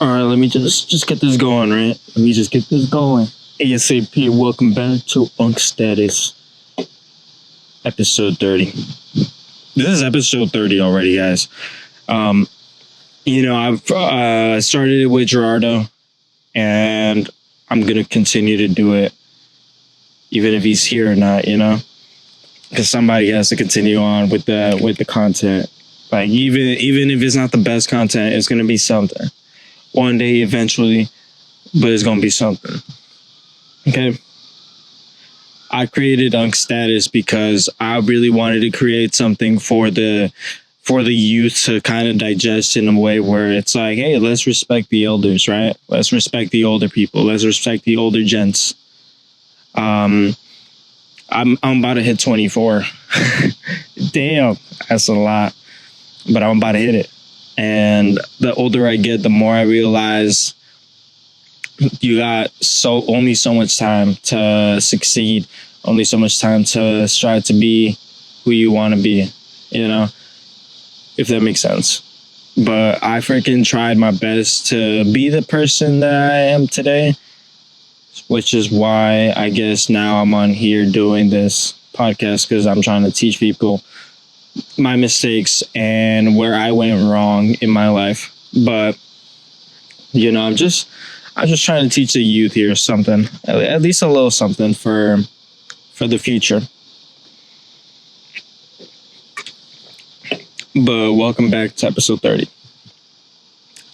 All right, let me just get this going, right? Let me just get this going. ASAP, welcome back to UNC STATUS, episode 30. This is episode 30 already, guys. I've started it with Gerardo, and I'm going to continue to do it, even if he's here or not, because somebody has to continue on with the content. Like, even if it's not the best content, it's going to be something. One day, eventually, but it's going to be something. Okay? I created UNC STATUS because I really wanted to create something for the youth to kind of digest in a way where it's like, hey, let's respect the elders, right? Let's respect the older people. Let's respect the older gents. I'm about to hit 24. Damn, that's a lot. But I'm about to hit it. And the older I get, the more I realize you got only so much time to succeed, only so much time to strive to be who you want to be, if that makes sense. But I freaking tried my best to be the person that I am today, which is why I guess now I'm on here doing this podcast, because I'm trying to teach people my mistakes and where I went wrong in my life. But I'm just trying to teach the youth here something, at least a little something for the future. But welcome back to episode 30.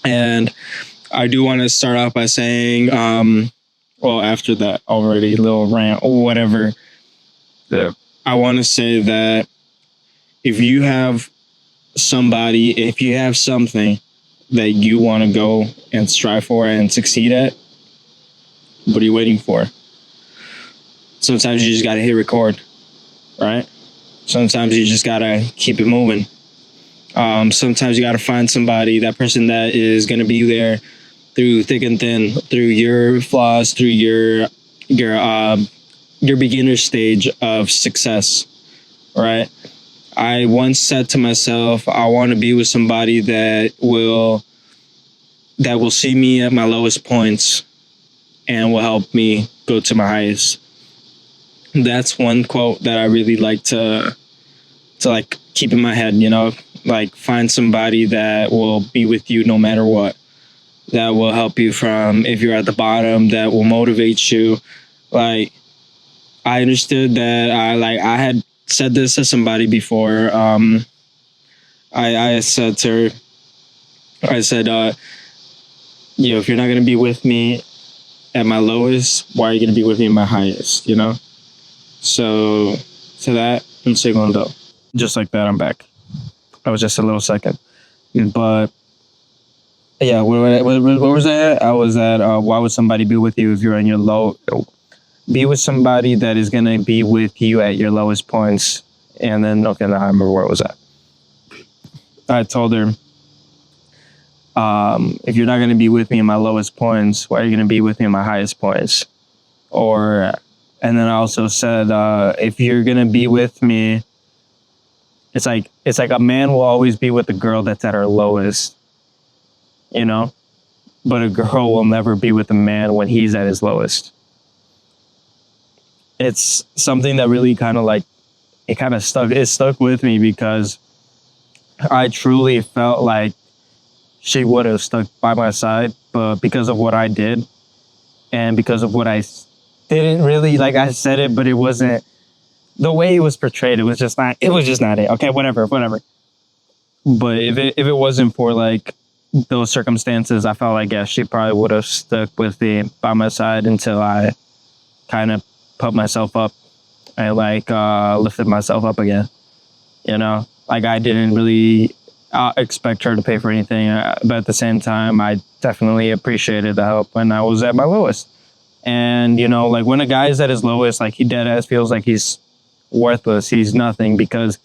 And I do want to start off by saying, after that already little rant or whatever, I want to say that if you have something that you want to go and strive for and succeed at, what are you waiting for? Sometimes you just got to hit record, right? Sometimes you just got to keep it moving. Sometimes you got to find somebody, that person that is going to be there through thick and thin, through your flaws, through your beginner stage of success, right? I once said to myself, I want to be with somebody that will see me at my lowest points and will help me go to my highest. That's one quote that I really like to like keep in my head, like find somebody that will be with you no matter what, that will help you from if you're at the bottom, that will motivate you. Like, I understood that I had said this to somebody before. I said to her, if you're not going to be with me at my lowest, why are you going to be with me at my highest, So to that, un segundo. Just like that, I'm back. That was just a little second. But yeah, where was I at? I was at, why would somebody be with you if you're in your low? Be with somebody that is going to be with you at your lowest points. And then, now I remember where it was at. I told her, if you're not going to be with me in my lowest points, why are you going to be with me in my highest points? And then I also said, if you're going to be with me, it's like a man will always be with the girl that's at her lowest, but a girl will never be with a man when he's at his lowest. It's something that really stuck with me, because I truly felt like she would have stuck by my side, but because of what I did and because of what I didn't really, like, I said it, but it wasn't the way it was portrayed. It was just not it. Okay, whatever. But if it wasn't for like those circumstances, I felt like, yeah, she probably would have stuck with me by my side until I kind of put myself up and lifted myself up again. Like, I didn't really expect her to pay for anything, but at the same time, I definitely appreciated the help when I was at my lowest. And like, when a guy is at his lowest, like, he dead ass feels like he's worthless, he's nothing, because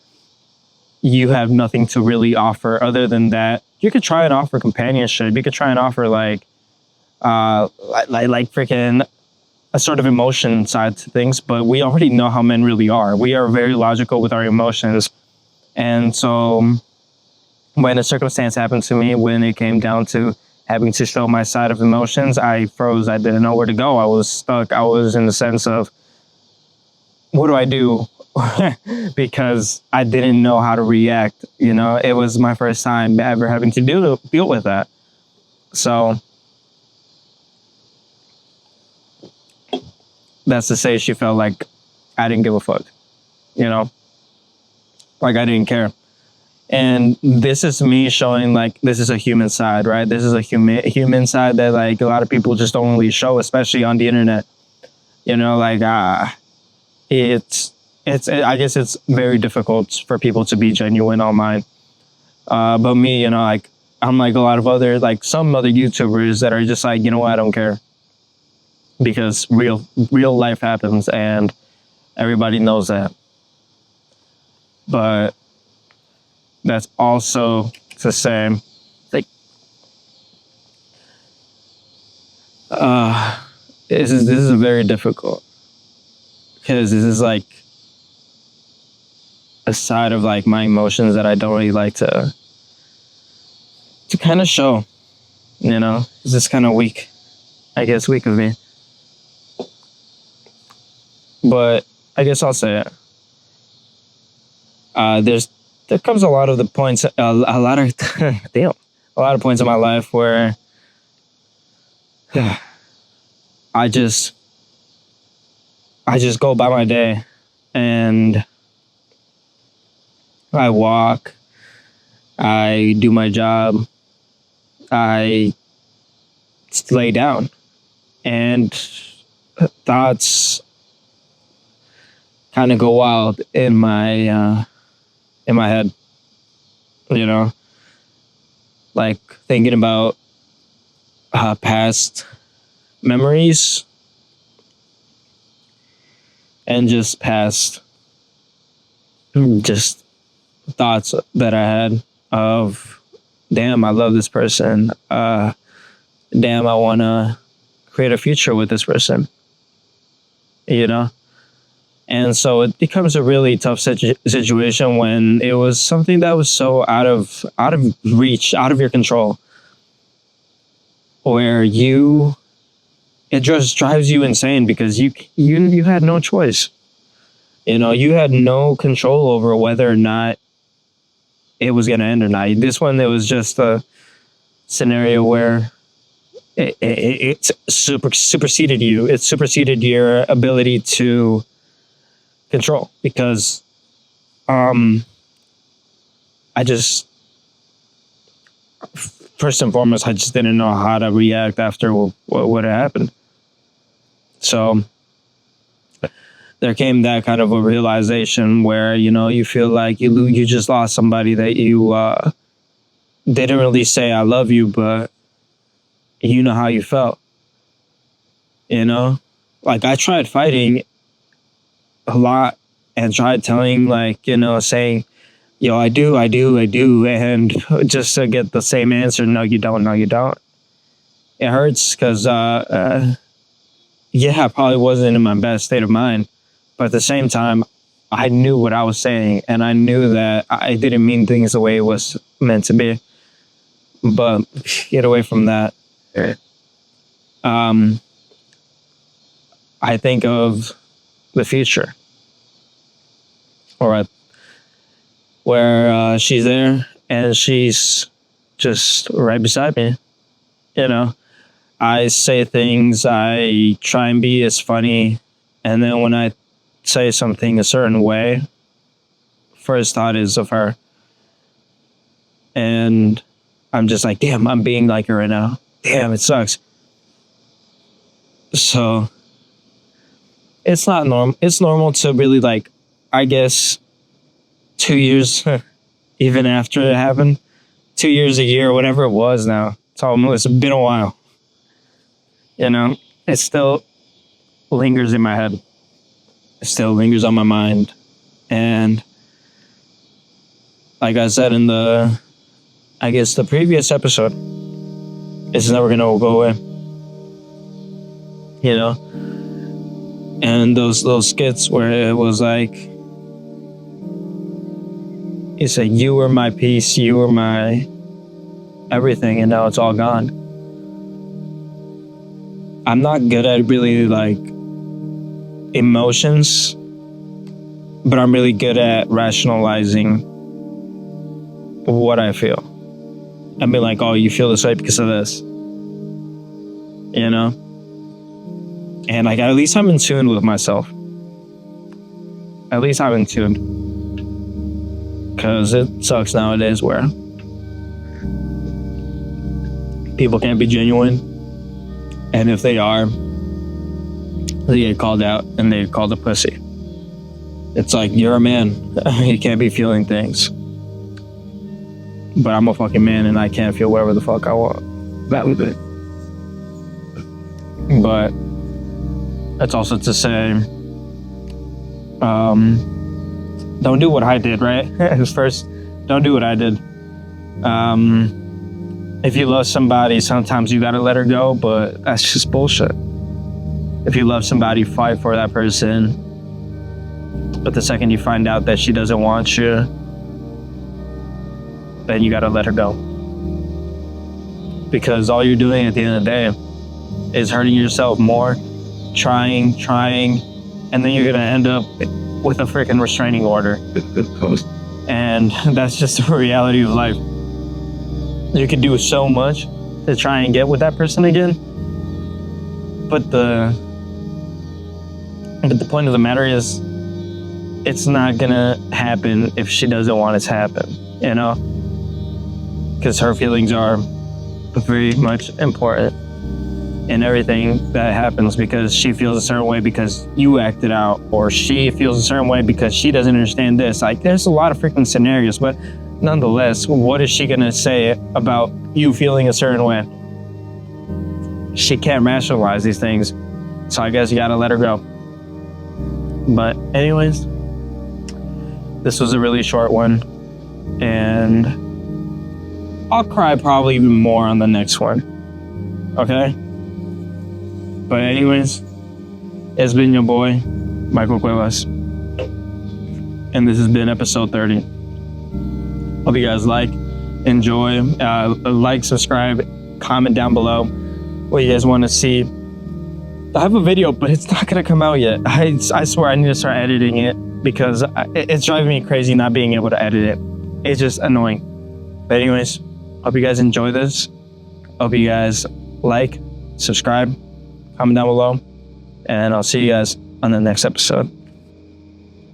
you have nothing to really offer other than that. You could try and offer companionship, you could try and offer like freaking a sort of emotion side to things, but we already know how men really are. We are very logical with our emotions. And so when a circumstance happened to me, when it came down to having to show my side of emotions, I froze. I didn't know where to go. I was stuck. I was in the sense of, what do I do? Because I didn't know how to react. You know, it was my first time ever having to deal with that. So that's to say, she felt like I didn't give a fuck. You know, like I didn't care. And this is me showing like this is a human side, right? This is a human side that like a lot of people just don't really show, especially on the internet. You know, like it's I guess it's very difficult for people to be genuine online. But me, you know, like I'm like a lot of other, like some other YouTubers that are just like, you know what, I don't care, because real life happens and everybody knows that. But that's also the same. Like, this is very difficult, because this is like a side of like my emotions that I don't really like to kind of show. You know, it's just kind of weak. I guess weak of me. But I guess I'll say it. There comes a lot of the points, a lot of points in my life where I just go by my day and I walk, I do my job, I lay down, and thoughts kind of go wild in my head, you know, like thinking about past memories and just past just thoughts that I had of, damn, I love this person. Damn, I want to create a future with this person, you know? And so it becomes a really tough situation when it was something that was so out of reach, out of your control, where it just drives you insane because you had no choice. You know, you had no control over whether or not it was going to end or not. This one, it was just a scenario where it superseded you. It superseded your ability to control, because I just, first and foremost, I just didn't know how to react after what had happened. So there came that kind of a realization where, you know, you feel like you just lost somebody that you didn't really say I love you, but you know how you felt. You know, like I tried fighting a lot and tried telling, like, you know, saying, yo, I do, and just to get the same answer, no, you don't. It hurts because, yeah, I probably wasn't in my best state of mind, but at the same time, I knew what I was saying, and I knew that I didn't mean things the way it was meant to be. But get away from that. I think of the future, or where she's there and she's just right beside me. You know, I say things, I try and be as funny, and then when I say something a certain way, first thought is of her, and I'm just like, damn, I'm being like her right now. Damn, it sucks. So it's not normal. It's normal to really, like, I guess 2 years, even after it happened, 2 years, a year, whatever it was now. It's been a while. You know, it still lingers in my head. It still lingers on my mind. And like I said in the previous episode, it's never going to go away. You know? And those skits where it was like, you said, you were my peace, you were my everything, and now it's all gone. I'm not good at really like emotions, but I'm really good at rationalizing what I feel. I'd be like, oh, you feel this way because of this, you know? And like, at least I'm in tune with myself. At least I'm in tune. Because it sucks nowadays where people can't be genuine. And if they are, they get called out and they get called a pussy. It's like, you're a man. You can't be feeling things. But I'm a fucking man and I can't feel whatever the fuck I want. That was it. But that's also to say, don't do what I did, right? First, don't do what I did. If you love somebody, sometimes you gotta let her go, but that's just bullshit. If you love somebody, fight for that person. But the second you find out that she doesn't want you, then you gotta let her go. Because all you're doing at the end of the day is hurting yourself more, trying, and then you're gonna end up with a freaking restraining order. And that's just the reality of life. You could do so much to try and get with that person again, but the point of the matter is, it's not gonna happen if she doesn't want it to happen, you know? Because her feelings are very much important in everything that happens, because she feels a certain way because you acted out, or she feels a certain way because she doesn't understand this. Like, there's a lot of freaking scenarios, but nonetheless, what is she gonna say about you feeling a certain way? She can't rationalize these things, so I guess you gotta let her go. But anyways, this was a really short one, and I'll cry probably even more on the next one, okay? But anyways, it's been your boy, Michael Cuevas, and this has been episode 30. Hope you guys enjoy, subscribe, comment down below what you guys want to see. I have a video, but it's not going to come out yet. I swear I need to start editing it, because it's driving me crazy not being able to edit it. It's just annoying. But anyways, hope you guys enjoy this. Hope you guys subscribe, comment down below, and I'll see you guys on the next episode.